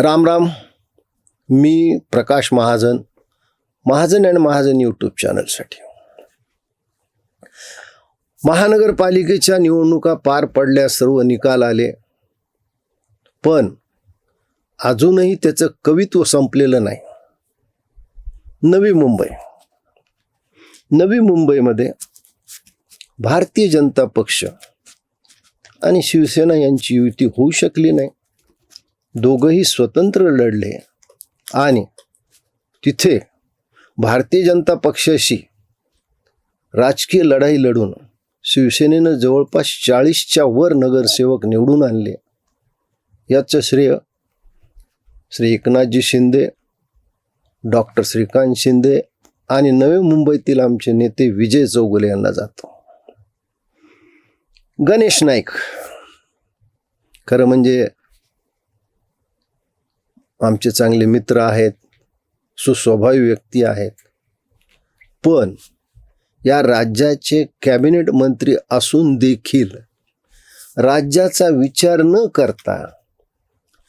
राम राम. मी Prakash Mahajan, Mahajan and Mahajan YouTube चॅनलसाठी. महानगरपालिकेच्या निवडणुका पार पडल्या, सर्व निकाल आले, पण अजूनही त्याचं कवित्व संपलेलं नाही. नवी मुंबईमध्ये भारतीय जनता पक्ष आणि शिवसेना यांची युती होऊ शकली नाही. दोघंही स्वतंत्र लढले आणि तिथे भारतीय जनता पक्षाशी राजकीय लढाई लढून शिवसेनेनं जवळपास 40च्या वर नगरसेवक निवडून आणले. याचं श्रेय श्री एकनाथजी शिंदे, डॉक्टर श्रीकांत शिंदे आणि नवी मुंबईतील आमचे नेते विजय चौगुले यांना जातो. गणेश नाईक खरं म्हणजे आमचे चांगले मित्र आहेत, सुस्वभावी व्यक्ती आहेत, पण या राज्याचे कॅबिनेट मंत्री असून देखील राज्याचा विचार न करता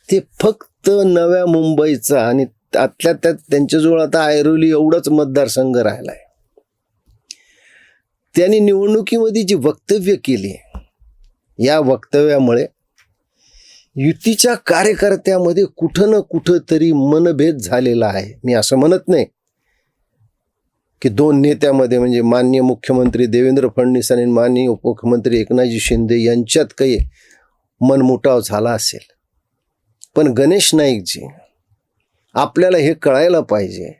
ते फक्त नव्या मुंबईचा आणि त्यातल्या त्यात त्यांच्याजवळ आता ऐरोली एवढाच मतदारसंघ राहिला आहे. त्यांनी निवडणुकीमध्ये जी वक्तव्य केली, या वक्तव्यामुळे युतीच्या कार्यकर्त्यामध्ये कुठं ना कुठं तरी मनभेद झालेला आहे. मी असं म्हणत नाही की दोन नेत्यामध्ये म्हणजे माननीय मुख्यमंत्री देवेंद्र फडणवीस आणि माननीय उपमुख्यमंत्री एकनाथजी शिंदे यांच्यात काही मनमुटाव झाला असेल, पण गणेश नाईकजी, आपल्याला हे कळायला पाहिजे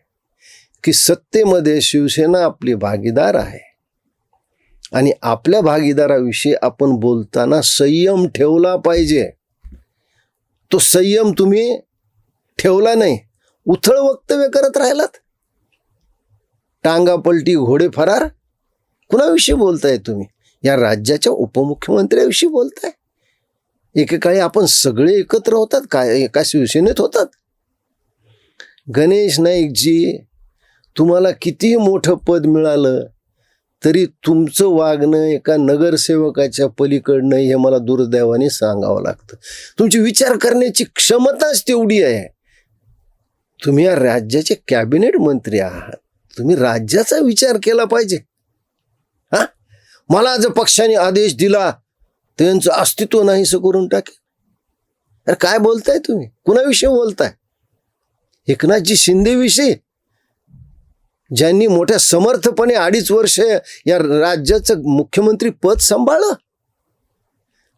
की सत्तेमध्ये शिवसेना आपली भागीदार आहे आणि आपल्या भागीदाराविषयी आपण बोलताना संयम ठेवला पाहिजे. तो संयम तुम्ही ठेवला नाही, उथळ वक्तव्य करत राहिलात. टांगा पलटी घोडे फरार. कुणाविषयी बोलताय तुम्ही? या राज्याच्या उपमुख्यमंत्र्याविषयी बोलताय. एकेकाळी आपण सगळे एकत्र होतात, काय एका शिवसेनेत होतात. गणेश नाईकजी, तुम्हाला कितीही मोठं पद मिळालं तरी तुमचं वागणं एका नगरसेवकाच्या पलीकडनं हे मला दुर्दैवाने सांगावं लागतं. तुमची विचार करण्याची क्षमताच तेवढी आहे. तुम्ही या राज्याचे कॅबिनेट मंत्री आहात, तुम्ही राज्याचा विचार केला पाहिजे. हा, मला जर पक्षाने आदेश दिला त्यांचं अस्तित्व नाहीसं करून टाकेल. अरे काय बोलताय तुम्ही? कुणाविषयी बोलताय? एकनाथजी शिंदेविषयी, ज्यांनी मोठ्या समर्थपणे 2.5 वर्ष या राज्याचं मुख्यमंत्री पद सांभाळलं.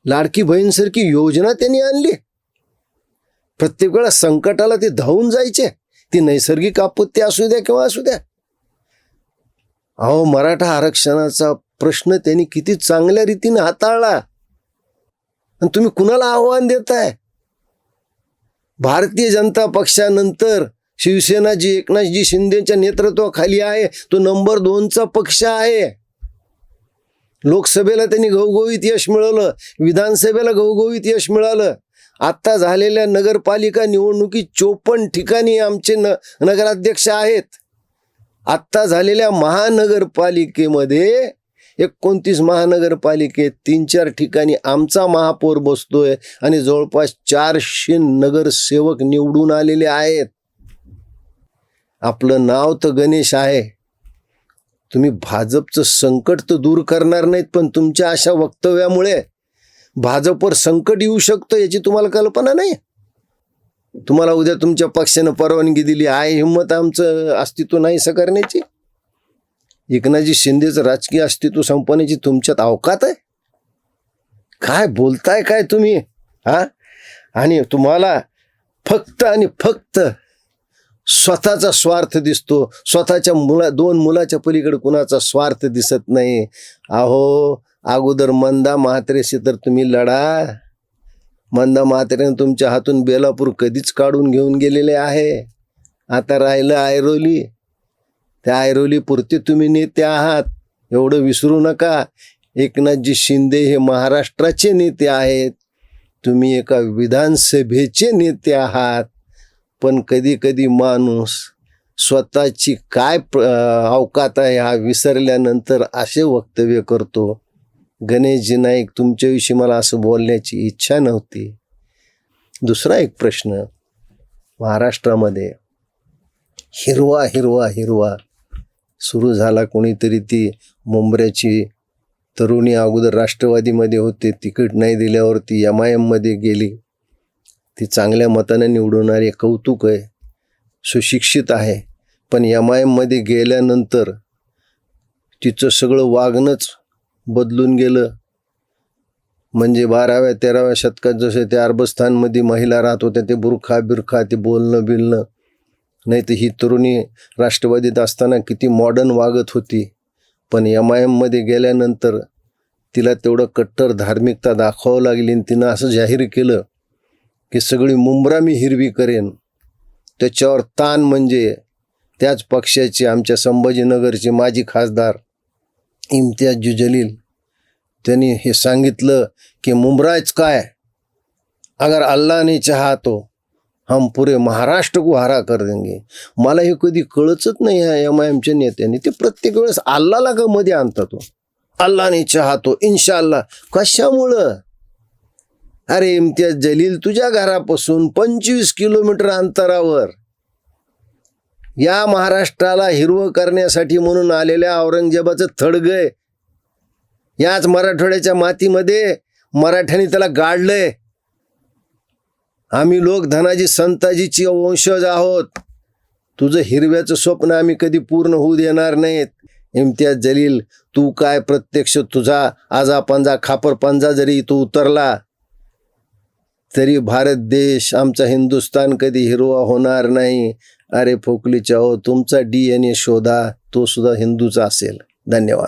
लाडकी बहीणसारखी योजना त्यांनी आणली. प्रत्येक वेळा संकटाला ते धावून जायचे, ती नैसर्गिक आपत्ती असू द्या किंवा असू द्या. अहो, मराठा आरक्षणाचा प्रश्न त्यांनी किती चांगल्या रीतीने हाताळला. आणि तुम्ही कुणाला आव्हान देताय? भारतीय जनता पक्षानंतर शिवसेना जी एकनाथजी शिंदेच्या नेतृत्वाखाली आहे, तो नंबर 2चा पक्ष आहे. लोकसभेला त्यांनी घवघवीत यश मिळवलं, विधानसभेला घवघवीत यश मिळालं. आत्ता झालेल्या नगरपालिका निवडणुकीत 54 ठिकाणी आमचे नगराध्यक्ष आहेत. आत्ता झालेल्या महानगरपालिकेमध्ये 29 महानगरपालिकेत 3-4 ठिकाणी आमचा महापौर बसतोय आणि जवळपास 400 नगरसेवक निवडून आलेले आहेत. आपलं नाव तर गणेश आहे. तुम्ही भाजपचं संकट तर दूर करणार नाहीत, पण तुमच्या अशा वक्तव्यामुळे भाजपवर संकट येऊ शकतं याची तुम्हाला कल्पना नाही. तुम्हाला उद्या तुमच्या पक्षानं परवानगी दिली आहे, हिंमत आमचं अस्तित्व नाहीसं करण्याची. एकनाथजी शिंदेचं राजकीय अस्तित्व संपवण्याची तुमच्यात अवकात आहे? काय बोलताय काय तुम्ही? हा, आणि तुम्हाला फक्त आणि फक्त स्वतःचा स्वार्थ दिसतो. स्वतःच्या दोन मुलाच्या पलीकडे कुणाचा स्वार्थ दिसत नाही. अहो, अगोदर मंदा म्हात्रेशी तर तुम्ही लढा. मंदा म्हात्रेने तुमच्या हातून बेलापूर कधीच काढून घेऊन गेलेले आहे. आता राहिलं ऐरोली. त्या ऐरोली पुरते तुम्ही नेते आहात, एवढं विसरू नका. एकनाथजी शिंदे हे महाराष्ट्राचे नेते आहेत, तुम्ही एका विधानसभेचे नेते आहात. पण कधी कधी माणूस स्वतःची काय अवकात आहे हा विसरल्यानंतर असे वक्तव्य करतो. गणेशजी नाईक, तुमच्याविषयी मला असं बोलण्याची इच्छा नव्हती. दुसरा एक प्रश्न, महाराष्ट्रामध्ये हिरवा हिरवा हिरवा सुरू झाला. कोणीतरी ती मुंबऱ्याची तरुणी अगोदर राष्ट्रवादीमध्ये होते, तिकीट नाही दिल्यावर ती MIM मध्ये गेली. ती चांगल्या मताने निवडणारी, कौतुक आहे, सुशिक्षित आहे. पण MIM मध्ये गेल्यानंतर तिचं सगळं वागणंच बदलून गेलं. म्हणजे 12व्या 13व्या शतकात जसे ते अरबस्थानमध्ये महिला राहत होत्या, ते बुरखा बिरखा, ते बोलणं बिलणं. नाही तर ही तरुणी राष्ट्रवादीत असताना किती मॉडर्न वागत होती. पण MIM मध्ये गेल्यानंतर तिला तेवढं कट्टर धार्मिकता दाखवावं लागली आणि तिनं असं जाहीर केलं की सगळी मुंब्रा मी हिरवी करेन. त्याच्यावर ताण म्हणजे त्याच पक्षाचे आमच्या संभाजीनगरचे माजी खासदार इम्तियाज जलील, त्यांनी हे सांगितलं की मुंब्राच काय, अगर अल्लाह ने चाहा तो हम पूरे महाराष्ट्र को हरा कर देंगे. मला हे कधी कळतच नाही ह्या MIMच्या नेत्यांनी. ते प्रत्येक वेळेस अल्लाला का मध्ये आणतात. तो अल्लाने चाहतो इन्शाअल्लाह. कशामुळं? अरे इम्तियाज जलील, तुझ्या घरापासून 25 किलोमीटर अंतरावर या महाराष्ट्राला हिरवं करण्यासाठी म्हणून आलेल्या औरंगजेबाचं थडगय याच मराठवाड्याच्या मातीमध्ये मराठ्यांनी त्याला गाडलंय. आम्ही लोक धनाजी संताजीची वंशज आहोत. तुझं हिरव्याचं स्वप्न आम्ही कधी पूर्ण होऊ देणार नाहीत. इम्तियाज जलील, तू काय प्रत्यक्ष तुझा आजा पंजा खापर पंजा जरी तू उतरला तरी भारत देश, आमचा हिंदुस्तान कधी हिरवा होणार नाही. अरे फोकलीच्या हो, तुमचा DNA शोधा, तो सुद्धा हिंदूचा असेल. धन्यवाद.